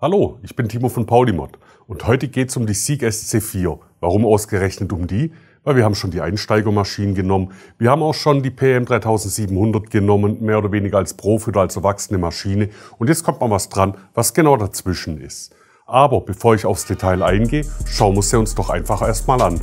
Hallo, ich bin Timo von Paulimod und heute geht es um die Sieg SC4. Warum ausgerechnet um die? Weil wir haben schon die Einsteigermaschinen genommen, wir haben auch schon die PM 3700 genommen, mehr oder weniger als Profi oder als erwachsene Maschine. Und jetzt kommt mal was dran, was genau dazwischen ist. Aber bevor ich aufs Detail eingehe, schauen wir sie uns doch einfach erstmal an.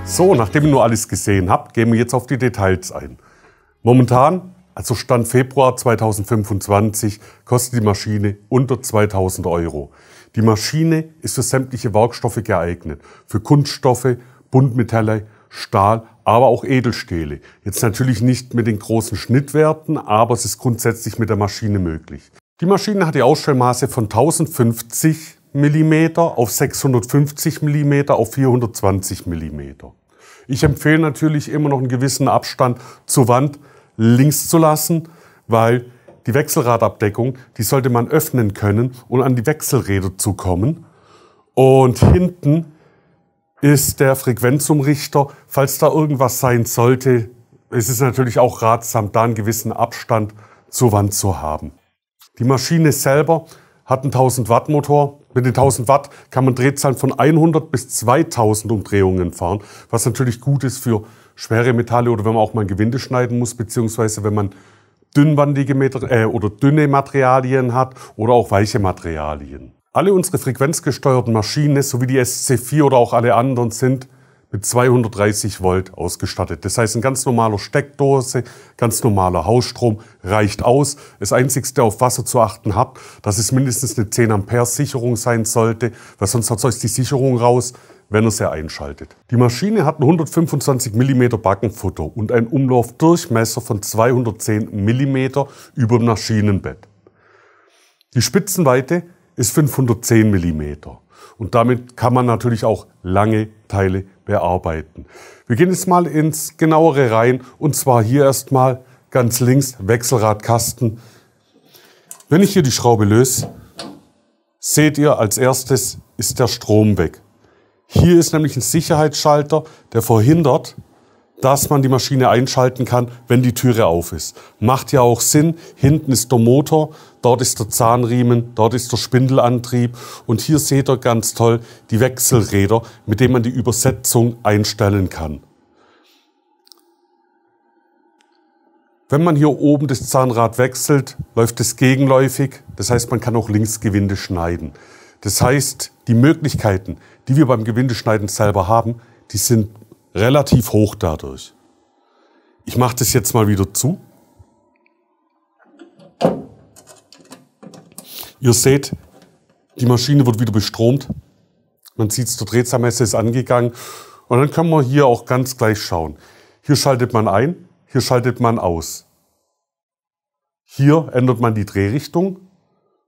So, nachdem ihr nur alles gesehen habt, gehen wir jetzt auf die Details ein. Momentan, also Stand Februar 2025, kostet die Maschine unter 2000 €. Die Maschine ist für sämtliche Werkstoffe geeignet. Für Kunststoffe, Buntmetalle, Stahl, aber auch Edelstähle. Jetzt natürlich nicht mit den großen Schnittwerten, aber es ist grundsätzlich mit der Maschine möglich. Die Maschine hat die Ausstellmaße von 1050 mm auf 650 mm auf 420 mm. Ich empfehle natürlich immer noch einen gewissen Abstand zur Wand links zu lassen, weil die Wechselradabdeckung, die sollte man öffnen können, um an die Wechselräder zu kommen. Und hinten ist der Frequenzumrichter, falls da irgendwas sein sollte, ist es natürlich auch ratsam, da einen gewissen Abstand zur Wand zu haben. Die Maschine selber hat einen 1000 Watt Motor. Mit den 1000 Watt kann man Drehzahlen von 100 bis 2000 Umdrehungen fahren, was natürlich gut ist für schwere Metalle oder wenn man auch mal ein Gewinde schneiden muss, beziehungsweise wenn man dünnwandige oder dünne Materialien hat oder auch weiche Materialien. Alle unsere frequenzgesteuerten Maschinen, sowie die SC4 oder auch alle anderen, sind mit 230 Volt ausgestattet. Das heißt, ein ganz normaler Steckdose, ganz normaler Hausstrom reicht aus. Das Einzige, auf was ihr zu achten habt, dass es mindestens eine 10 Ampere Sicherung sein sollte, weil sonst hat euch die Sicherung raus, wenn ihr sie einschaltet. Die Maschine hat ein 125 mm Backenfutter und einen Umlaufdurchmesser von 210 mm über dem Maschinenbett. Die Spitzenweite ist 510 mm. Und damit kann man natürlich auch lange Teile bearbeiten. Wir gehen jetzt mal ins Genauere rein und zwar hier erstmal ganz links Wechselradkasten. Wenn ich hier die Schraube löse, seht ihr als erstes ist der Strom weg. Hier ist nämlich ein Sicherheitsschalter, der verhindert, dass man die Maschine einschalten kann, wenn die Türe auf ist. Macht ja auch Sinn, hinten ist der Motor, dort ist der Zahnriemen, dort ist der Spindelantrieb und hier seht ihr ganz toll die Wechselräder, mit denen man die Übersetzung einstellen kann. Wenn man hier oben das Zahnrad wechselt, läuft es gegenläufig, das heißt, man kann auch links Gewinde schneiden. Das heißt, die Möglichkeiten, die wir beim Gewindeschneiden selber haben, die sind relativ hoch dadurch. Ich mache das jetzt mal wieder zu. Ihr seht, die Maschine wird wieder bestromt. Man sieht es, der Drehzahlmesser ist angegangen. Und dann können wir hier auch ganz gleich schauen. Hier schaltet man ein, hier schaltet man aus. Hier ändert man die Drehrichtung.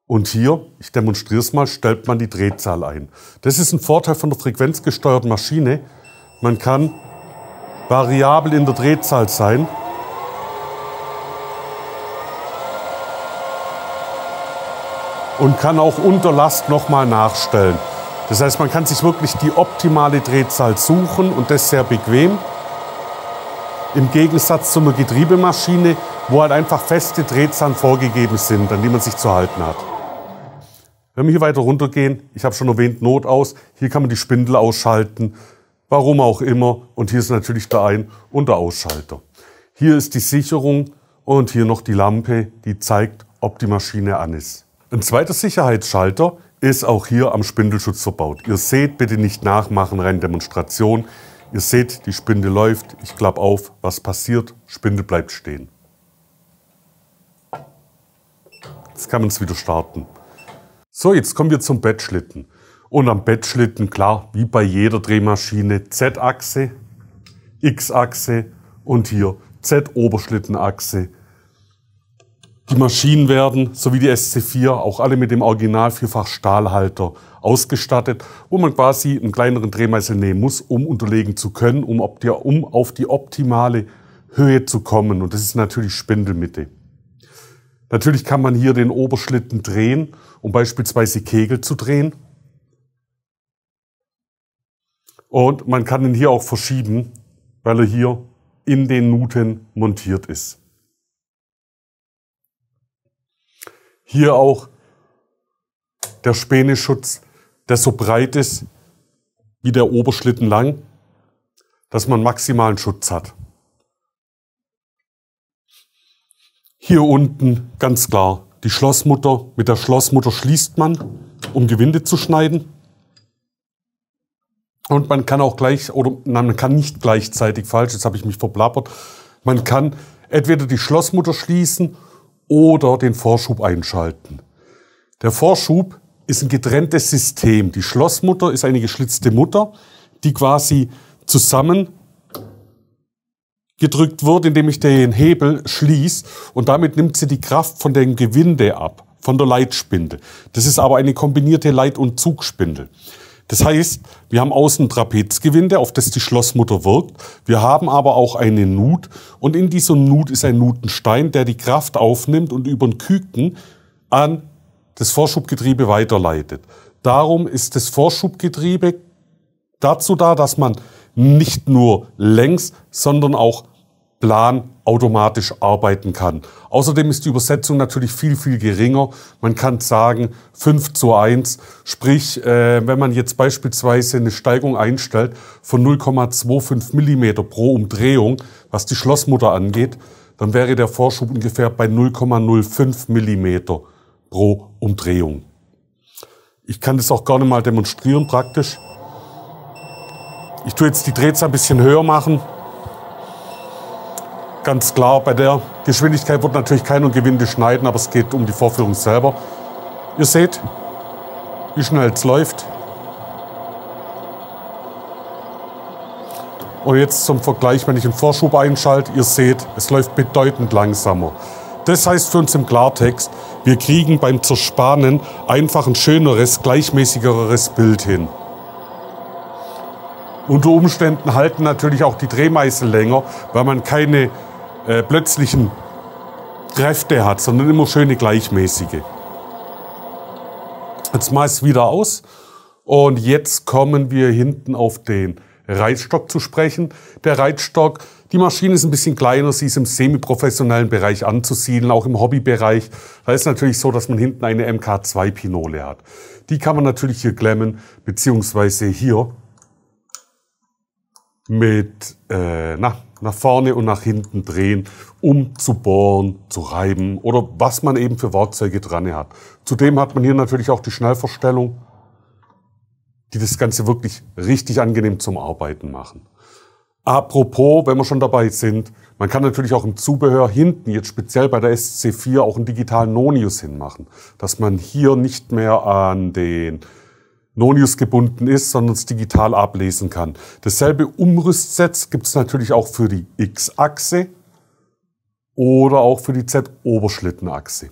Und hier, ich demonstriere es mal, stellt man die Drehzahl ein. Das ist ein Vorteil von der frequenzgesteuerten Maschine. Man kann variabel in der Drehzahl sein. Und kann auch unter Last nochmal nachstellen. Das heißt, man kann sich wirklich die optimale Drehzahl suchen und das sehr bequem. Im Gegensatz zu einer Getriebemaschine, wo halt einfach feste Drehzahlen vorgegeben sind, an die man sich zu halten hat. Wenn wir hier weiter runtergehen, ich habe schon erwähnt, Notaus, hier kann man die Spindel ausschalten, warum auch immer. Und hier ist natürlich der Ein- und der Ausschalter. Hier ist die Sicherung und hier noch die Lampe, die zeigt, ob die Maschine an ist. Ein zweiter Sicherheitsschalter ist auch hier am Spindelschutz verbaut. Ihr seht, bitte nicht nachmachen, rein Demonstration. Ihr seht, die Spindel läuft, ich klappe auf, was passiert? Spindel bleibt stehen. Jetzt kann man es wieder starten. So, jetzt kommen wir zum Bettschlitten. Und am Bettschlitten, klar, wie bei jeder Drehmaschine, Z-Achse, X-Achse und hier Z-Oberschlittenachse. Die Maschinen werden, so wie die SC4, auch alle mit dem Original vierfach Stahlhalter ausgestattet, wo man quasi einen kleineren Drehmeißel nehmen muss, um unterlegen zu können, um auf die optimale Höhe zu kommen. Und das ist natürlich Spindelmitte. Natürlich kann man hier den Oberschlitten drehen, um beispielsweise Kegel zu drehen. Und man kann ihn hier auch verschieben, weil er hier in den Nuten montiert ist. Hier auch der Späneschutz, der so breit ist wie der Oberschlitten lang, dass man maximalen Schutz hat. Hier unten ganz klar die Schlossmutter. Mit der Schlossmutter schließt man, um Gewinde zu schneiden. Und man kann auch gleich, oder nein, man kann nicht gleichzeitig, falsch, jetzt habe ich mich verplappert. Man kann entweder die Schlossmutter schließen oder den Vorschub einschalten. Der Vorschub ist ein getrenntes System. Die Schlossmutter ist eine geschlitzte Mutter, die quasi zusammen gedrückt wird, indem ich den Hebel schließe, und damit nimmt sie die Kraft von dem Gewinde ab, von der Leitspindel. Das ist aber eine kombinierte Leit- und Zugspindel. Das heißt, wir haben außen ein Trapezgewinde, auf das die Schlossmutter wirkt. Wir haben aber auch eine Nut, und in dieser Nut ist ein Nutenstein, der die Kraft aufnimmt und über den Küken an das Vorschubgetriebe weiterleitet. Darum ist das Vorschubgetriebe dazu da, dass man nicht nur längs, sondern auch plan automatisch arbeiten kann. Außerdem ist die Übersetzung natürlich viel, viel geringer. Man kann sagen 5:1, sprich, wenn man jetzt beispielsweise eine Steigung einstellt von 0,25 mm pro Umdrehung, was die Schlossmutter angeht, dann wäre der Vorschub ungefähr bei 0,05 mm pro Umdrehung. Ich kann das auch gerne mal demonstrieren praktisch. Ich tue jetzt die Drehzahl ein bisschen höher machen. Ganz klar, bei der Geschwindigkeit wird natürlich keiner Gewinde schneiden, aber es geht um die Vorführung selber. Ihr seht, wie schnell es läuft. Und jetzt zum Vergleich, wenn ich einen Vorschub einschalte, ihr seht, es läuft bedeutend langsamer. Das heißt für uns im Klartext, wir kriegen beim Zerspanen einfach ein schöneres, gleichmäßigeres Bild hin. Unter Umständen halten natürlich auch die Drehmeißel länger, weil man keine plötzlichen Kräfte hat, sondern immer schöne gleichmäßige. Jetzt mache ich es wieder aus, und jetzt kommen wir hinten auf den Reitstock zu sprechen. Der Reitstock, die Maschine ist ein bisschen kleiner, sie ist im semi-professionellen Bereich anzusiedeln, auch im Hobbybereich. Da ist natürlich so, dass man hinten eine MK2-Pinole hat. Die kann man natürlich hier klemmen, beziehungsweise hier mit nach vorne und nach hinten drehen, um zu bohren, zu reiben oder was man eben für Werkzeuge dran hat. Zudem hat man hier natürlich auch die Schnellverstellung, die das Ganze wirklich richtig angenehm zum Arbeiten machen. Apropos, wenn wir schon dabei sind, man kann natürlich auch im Zubehör hinten, jetzt speziell bei der SC4, auch einen digitalen Nonius hinmachen, dass man hier nicht mehr an den Nonius gebunden ist, sondern es digital ablesen kann. Dasselbe Umrüstset gibt es natürlich auch für die X-Achse oder auch für die Z-Oberschlittenachse.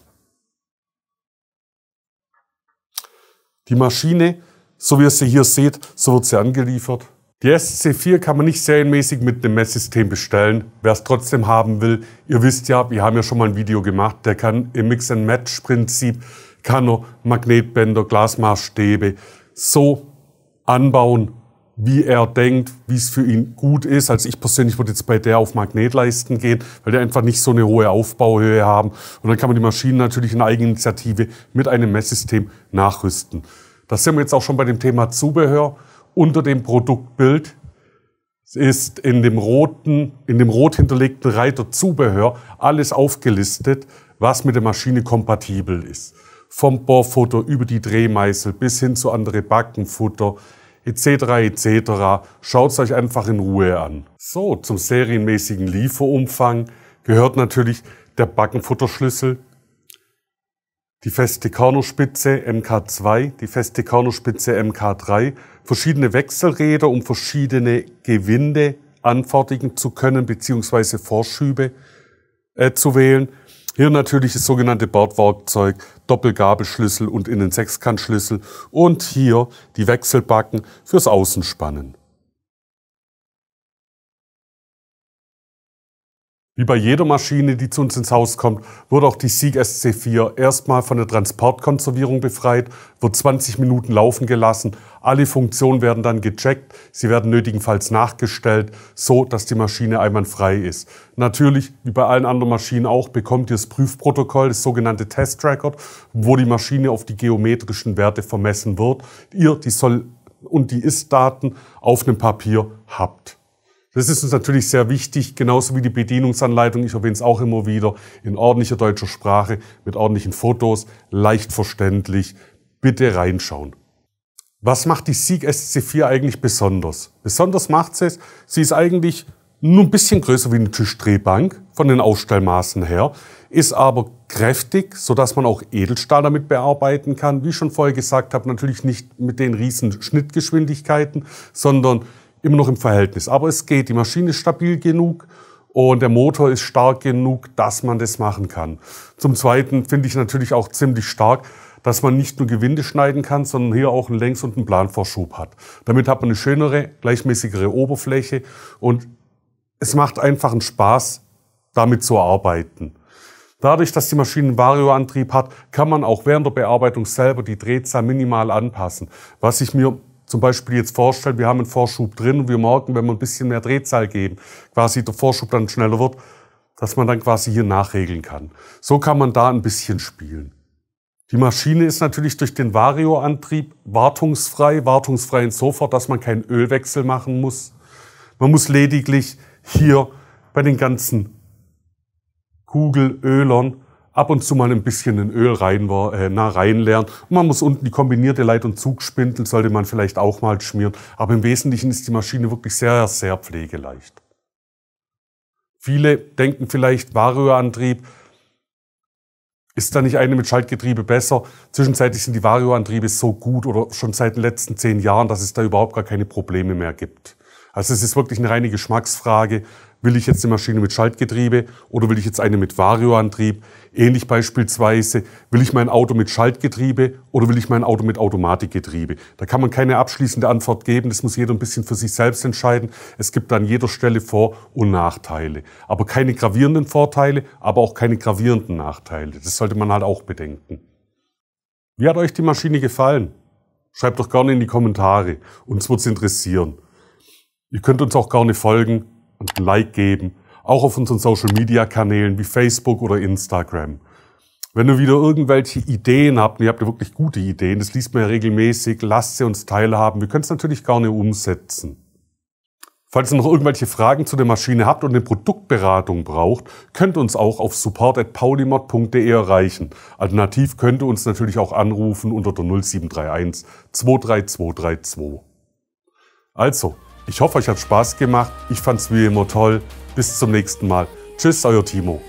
Die Maschine, so wie ihr sie hier seht, so wird sie angeliefert. Die SC4 kann man nicht serienmäßig mit einem Messsystem bestellen. Wer es trotzdem haben will, ihr wisst ja, wir haben ja schon mal ein Video gemacht, der kann im Mix-and-Match-Prinzip, kann er Magnetbänder, Glasmaßstäbe so anbauen, wie er denkt, wie es für ihn gut ist. Also ich persönlich würde jetzt bei der auf Magnetleisten gehen, weil die einfach nicht so eine hohe Aufbauhöhe haben. Und dann kann man die Maschinen natürlich in Eigeninitiative mit einem Messsystem nachrüsten. Das sind wir jetzt auch schon bei dem Thema Zubehör. Unter dem Produktbild ist in dem rot hinterlegten Reiter Zubehör alles aufgelistet, was mit der Maschine kompatibel ist. Vom Bohrfutter über die Drehmeißel bis hin zu andere Backenfutter etc. etc. Schaut es euch einfach in Ruhe an. So, zum serienmäßigen Lieferumfang gehört natürlich der Backenfutterschlüssel, die feste Kornerspitze MK2, die feste Kornerspitze MK3, verschiedene Wechselräder, um verschiedene Gewinde anfertigen zu können, beziehungsweise Vorschübe zu wählen. Hier natürlich das sogenannte Bordwerkzeug, Doppelgabelschlüssel und Innensechskantschlüssel und hier die Wechselbacken fürs Außenspannen. Wie bei jeder Maschine, die zu uns ins Haus kommt, wird auch die Sieg SC4 erstmal von der Transportkonservierung befreit, wird 20 Minuten laufen gelassen. Alle Funktionen werden dann gecheckt, sie werden nötigenfalls nachgestellt, so dass die Maschine einwandfrei ist. Natürlich, wie bei allen anderen Maschinen auch, bekommt ihr das Prüfprotokoll, das sogenannte Test Record, wo die Maschine auf die geometrischen Werte vermessen wird. Ihr die Soll- und die Ist-Daten auf einem Papier habt. Das ist uns natürlich sehr wichtig, genauso wie die Bedienungsanleitung, ich erwähne es auch immer wieder, in ordentlicher deutscher Sprache, mit ordentlichen Fotos, leicht verständlich. Bitte reinschauen. Was macht die Sieg SC4 eigentlich besonders? Besonders macht sie es, sie ist eigentlich nur ein bisschen größer wie eine Tischdrehbank von den Aufstellmaßen her, ist aber kräftig, sodass man auch Edelstahl damit bearbeiten kann. Wie ich schon vorher gesagt habe, natürlich nicht mit den riesen Schnittgeschwindigkeiten, sondern immer noch im Verhältnis. Aber es geht, die Maschine ist stabil genug und der Motor ist stark genug, dass man das machen kann. Zum Zweiten finde ich natürlich auch ziemlich stark, dass man nicht nur Gewinde schneiden kann, sondern hier auch einen Längs- und einen Planvorschub hat. Damit hat man eine schönere, gleichmäßigere Oberfläche und es macht einfach einen Spaß, damit zu arbeiten. Dadurch, dass die Maschine einen Varioantrieb hat, kann man auch während der Bearbeitung selber die Drehzahl minimal anpassen. Was ich mir zum Beispiel jetzt vorstellen, wir haben einen Vorschub drin und wir merken, wenn wir ein bisschen mehr Drehzahl geben, quasi der Vorschub dann schneller wird, dass man dann quasi hier nachregeln kann. So kann man da ein bisschen spielen. Die Maschine ist natürlich durch den Vario-Antrieb wartungsfrei insofern, dass man keinen Ölwechsel machen muss. Man muss lediglich hier bei den ganzen Kugelölern ab und zu mal ein bisschen in Öl reinleeren. Und man muss unten die kombinierte Leit- und Zugspindel, sollte man vielleicht auch mal schmieren. Aber im Wesentlichen ist die Maschine wirklich sehr, sehr pflegeleicht. Viele denken vielleicht, Varioantrieb, ist da nicht eine mit Schaltgetriebe besser? Zwischenzeitlich sind die Varioantriebe so gut oder schon seit den letzten 10 Jahren, dass es da überhaupt gar keine Probleme mehr gibt. Also es ist wirklich eine reine Geschmacksfrage. Will ich jetzt eine Maschine mit Schaltgetriebe oder will ich jetzt eine mit Varioantrieb? Ähnlich beispielsweise, will ich mein Auto mit Schaltgetriebe oder will ich mein Auto mit Automatikgetriebe? Da kann man keine abschließende Antwort geben, das muss jeder ein bisschen für sich selbst entscheiden. Es gibt an jeder Stelle Vor- und Nachteile. Aber keine gravierenden Vorteile, aber auch keine gravierenden Nachteile. Das sollte man halt auch bedenken. Wie hat euch die Maschine gefallen? Schreibt doch gerne in die Kommentare, uns würde es interessieren. Ihr könnt uns auch gerne folgen und ein Like geben, auch auf unseren Social-Media-Kanälen wie Facebook oder Instagram. Wenn ihr wieder irgendwelche Ideen habt, und ihr habt ja wirklich gute Ideen, das liest man ja regelmäßig, lasst sie uns teilhaben. Wir können es natürlich gerne umsetzen. Falls ihr noch irgendwelche Fragen zu der Maschine habt und eine Produktberatung braucht, könnt ihr uns auch auf support@paulimod.de erreichen. Alternativ könnt ihr uns natürlich auch anrufen unter der 0731 23232. Also, ich hoffe, euch hat Spaß gemacht. Ich fand's wie immer toll. Bis zum nächsten Mal. Tschüss, euer Timo.